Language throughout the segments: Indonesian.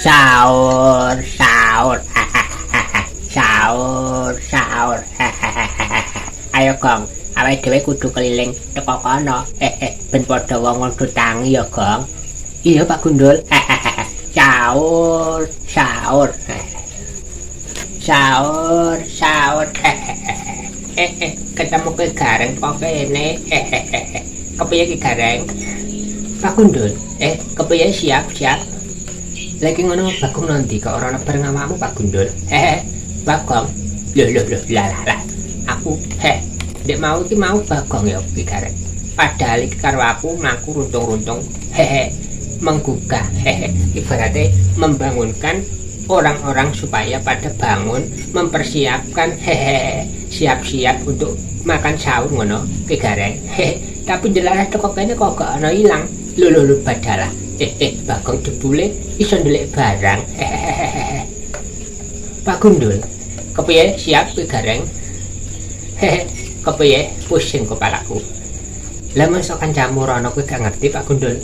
Sahur, sahur, sahur, sahur. Ayo Gong, awake dhewe kudu keliling teko kono. Ben padha wong tangi ya Gong. Iya Pak Gundul. Sahur, sahur. Sahur, sahur. Ketemu ke Gareng kok kene. Kepiye ki Gareng? Pak Gundul, kepiye siap-siap? Lagi ngono Bagong nanti kok ora bareng awakmu Pak Gundul. Bagong. Loh lah. Aku ndek mau iki mau Bagong ya iki Gareng. Padahal iki karo aku mlaku runtung-runtung. Menggugah. Ibaratnya membangunkan orang-orang supaya pada bangun, mempersiapkan siap-siap untuk makan sahur ngono ki Gareng. Tapi jelas teko kene kok gak ana ilang. Lho badalah. Bagong jebule iso ndelik barang. Pak Gundul, kepiye siap ki Gareng? Kepiye pusing kepalaku. Lah mosok kancamu rono kuwi gak ngerti Pak Gundul.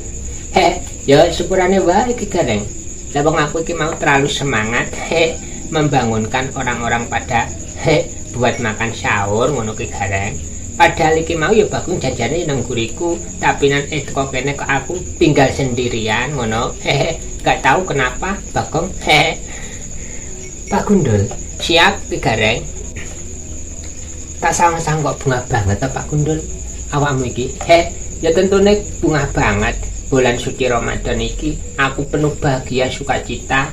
Ya syukurane wae ki Gareng. Lah wong aku iki mau terlalu semangat membangunkan orang-orang pada buat makan sahur ngono ki Gareng. Padahal iki mau ya Bagong jajane nang guriku, tapi nan kok kene kok aku tinggal sendirian ngono. Gak tahu kenapa Bagong. Pak Gundul, siap ki Gareng. Tak sang-sang kok bunga banget Pak Gundul. Awakmu iki. Ya tentune bunga banget. Bulan suci Ramadan iki aku penuh bahagia sukacita.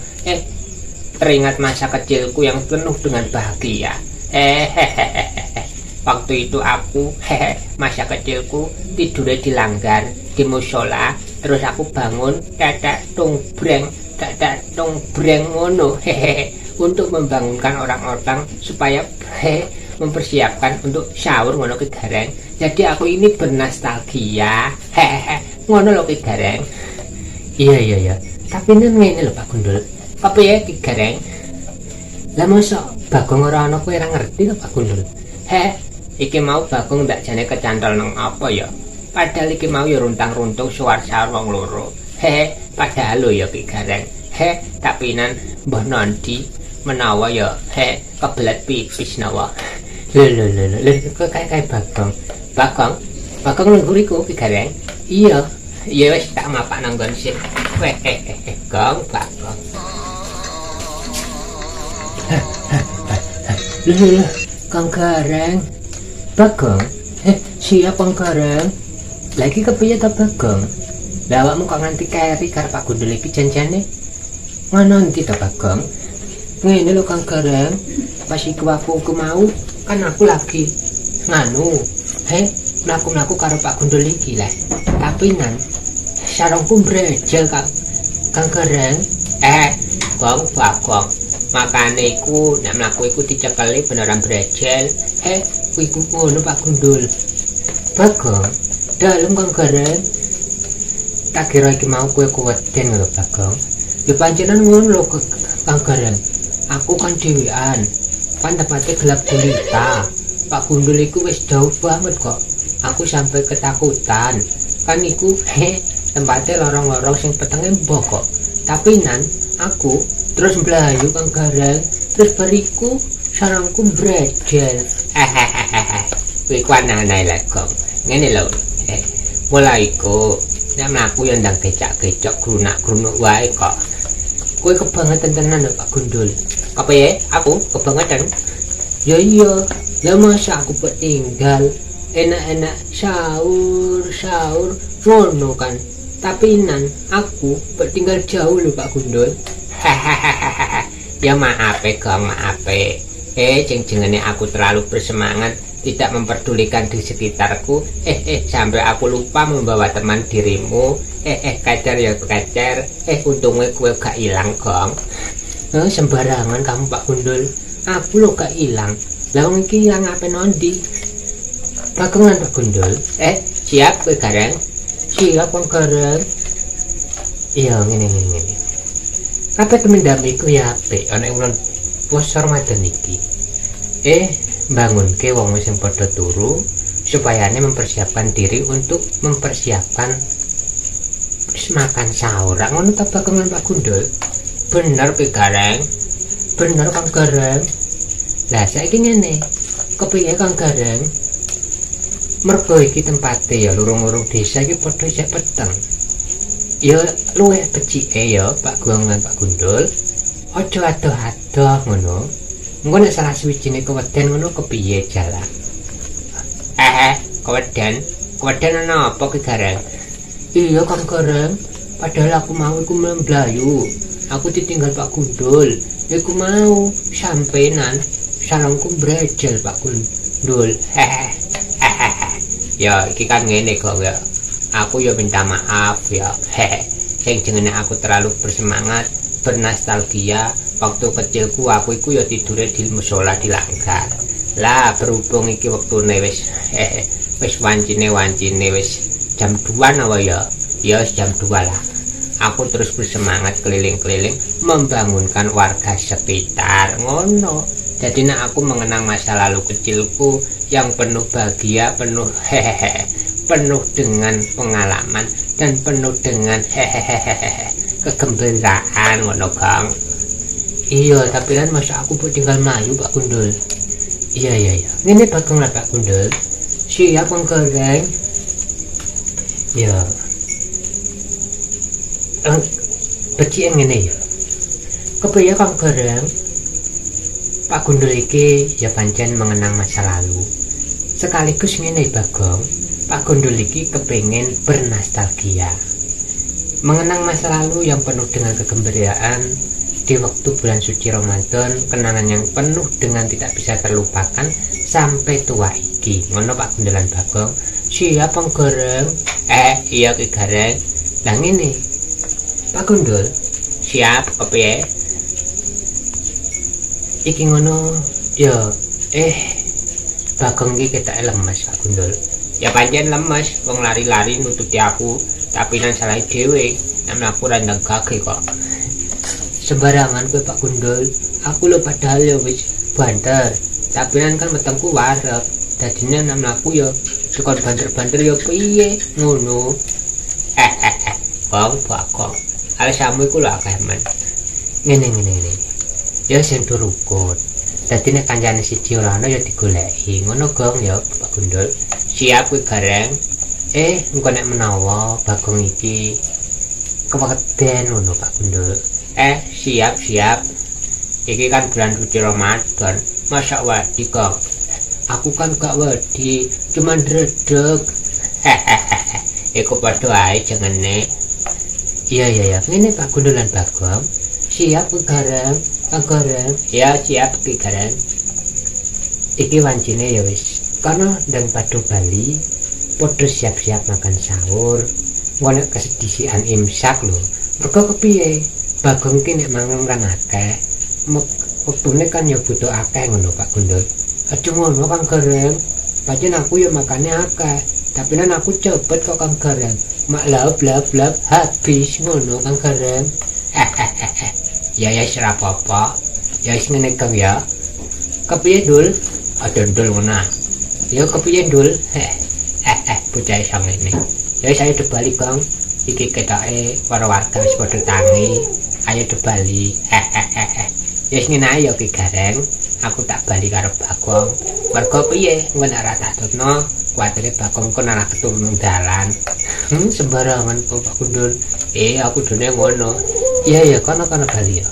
Teringat masa kecilku yang penuh dengan bahagia. Waktu itu aku masa kecilku tidurnya di langgar di musola, terus aku bangun dadak tung breng ngono untuk membangunkan orang-orang supaya mempersiapkan untuk sahur ngono ki Gareng. Jadi aku ini bernostalgia ngono lho ki Gareng. Iya. Tapi ngene lho Pak Gundul. Kepiye ki Gareng? Lah mosok Bagong ora ana kowe ora ngerti lho Pak Gundul. Iki mau Bagong ndak jane kecantol nang apa ya. Padahal iki mau ya runtang-runtung suar sahur wong loro. Padahal lho ya ki Gareng. Tapi nan mbah Nondi menawa ya kebelet pipis nawa. Lho kok kayak Bagong. Bagong nang guriku ki Gareng. Iya wis tak mapak nang nggon sip. Bagong. Lho Kang Gareng. Bagong, siap Kang Gareng. Lagi kepiye ta Bagong? Lah awakmu kok nganti keri karo Pak Gundul iki janjane? Ngono ndi ta Bagong? Ngene lho Kang Gareng, pas iku aku mau kan aku lagi nganu, mlaku-mlaku karo Pak Gundul iki lah. Tapi nan sarungku brejel Kang Gareng. Bagong. Makane iku nek mlaku iku dicekeli beneran brejel. Kuwi ngono Pak Gundul. Bagong, dalem Kang Gareng. Tak kira iki mau kowe kuweden lho Bagong. Ya pancen ngono lho Kang Gareng. Aku kan dhewean. Kan tempatnya gelap gulita. Pak Gundul iku wis jauh banget kok. Aku sampai ketakutan. Kan iku tempatnya lorong-lorong sing petenge mbok kok. Tapi nan aku terus mlayu Kang Gareng. Terus bariku sarangku brejel. Kuwi aneh-aneh lek Gong. Ngene lho. Mulai iku nek mlaku ya ndang becak-becok grunak-grunuk wae kok. Kowe kebangetan tenan lho Pak Gundul. Kepiye? Aku kebangetan. Ya iya. Lah masa aku tinggal enak-enak sahur ngono kan. Tapi nan aku tinggal jauh lho Pak Gundul. Ya maaf Gong, maaf. Jenengane aku terlalu bersemangat, tidak memperdulikan di sekitarku. Sampai aku lupa membawa teman dirimu. Kacer ya kacer. Untungnya kowe gak ilang Gong. Sembarangan kamu Pak Gundul. Aku lho gak ilang. Lah wong iki ilang ape Nondi? Bagongan Pak Gundul. Siap kowe Gareng? Siap Kang Gareng. Iya ngene. Kabeh temendamiku ya apik ana ing wulan puasa Ramadan iki. Bangunke wong sing padha turu supayane mempersiapkan diri untuk mempersiapkan makan sahur. Ngono ta Bagongan Pak Gundul? bener Ki Gareng. Bener Kang Gareng. Lah saiki ngene. Kepiye Kang Gareng? Mergo iki tempate ya lurung-lurung desa iki padha isih peteng. Ya luwih becike ya Pak Guang lan Pak Gundul. Aja adoh-adoh ngono. Engko nek salah suwijine keweden ngono kepiye jalan? Keweden. Keweden ana apa Ki Gareng? Iya Kang Gareng. Padahal aku mau iku mlayu. Aku ditinggal Pak Gundul. Iku mau sampenan sarangku brejel Pak Gundul. Ya iki kan ngene kok ya. Aku ya minta maaf ya. Sing jenenge aku terlalu bersemangat, bernostalgia. Waktu kecilku aku iku ya tidure di musala di langgar. Lah berhubung iki wektune wis wancine wis jam 2 apa ya? Ya jam 2 lah. Aku terus bersemangat keliling-keliling membangunkan warga sekitar ngono. Jadi aku mengenang masa lalu kecilku yang penuh bahagia, penuh penuh dengan pengalaman dan penuh dengan kegembiraan ngono Kang. Iya, tapi kan masa aku buat tinggal mayu Pak Gundul. Iya. Ngene Bagong lah Pak Gundul. Siap Kang Gareng. Ya. Becik ngene ya. Kepiye Kang Gareng? Pak Gundul iki ya pancen mengenang masa lalu. Sekaligus ngene Bagong, Pak Gundul iki kepengin bernostalgia. Mengenang masa lalu yang penuh dengan kegembiraan di waktu bulan suci Ramadan, kenangan yang penuh dengan tidak bisa terlupakan sampai tua iki. Ngono Pak Gundul lan Bagong. Siap Kang Gareng? Iya Ki Gareng. Lah ngene. Pak Gundul, siap kepiye? Iki ngono ya Bagong iki ketak lemes Pak Gundul. Ya pancen lemes wong lari-lari nututi aku, tapi nang salah dhewe, nang aku ra ndegake kok. Sembarangan kowe Pak Gundul. Aku lho padahal ya wis banter, tapi kan wetengku warep. Dadine nang aku ya sukon banter-banter ya piye ngono. Bagong. Alasanmu iku lho akeh men. Ngene. Ya sing durukut. Dadi nek kancane siji ora ana ya digoleki. Ngono Gong ya Pak Gundul. Siap Ki Gareng. Engko nek menawa Bagong iki keweden ngono Pak Gundul. Siap. Iki kan bulan suci Ramadan. Masa wedi Gong? Aku kan gak wedi, cuman dredeg. Iku padha ae jengene. Iya. Ngene Pak Gundul lan Bagong. Siap Ki Gareng. Kang Gareng. Ya siap Ki Gareng. Iki wancine ya wis. Karena ndang padu Bali, padha siap-siap makan sahur. Ngono kesedisian imsak lho. Mergo kepiye? Bagong ki nek mangan kan akeh. Wektune kan ya butuh akeh ngono Pak Gundul. Aja ngono Kang Gareng. Pancen aku ya makane akeh. Tapi nan aku cepet kok Kang Gareng. Mak blab habis ngono Kang Gareng. Ya ora apa-apa. Ya wis ngene Kang ya. Kepiye Dul? Ada Dul ngono. Ya kepiye Dul? Bocah sang ini. Ya saya dibalik Kang. Iki ketoke para warga wis padha tangi. Ayo dibali. Ya wis ngene ae ya Ki Gareng. Aku tak bali karo Bagong. Mergo piye? Engko nek ora tak tutno, kuwatir Bagong kon ora keturun dalan. Sembarangan kok Pak Gundul. Aku dene ngono. Iya kono bali ya.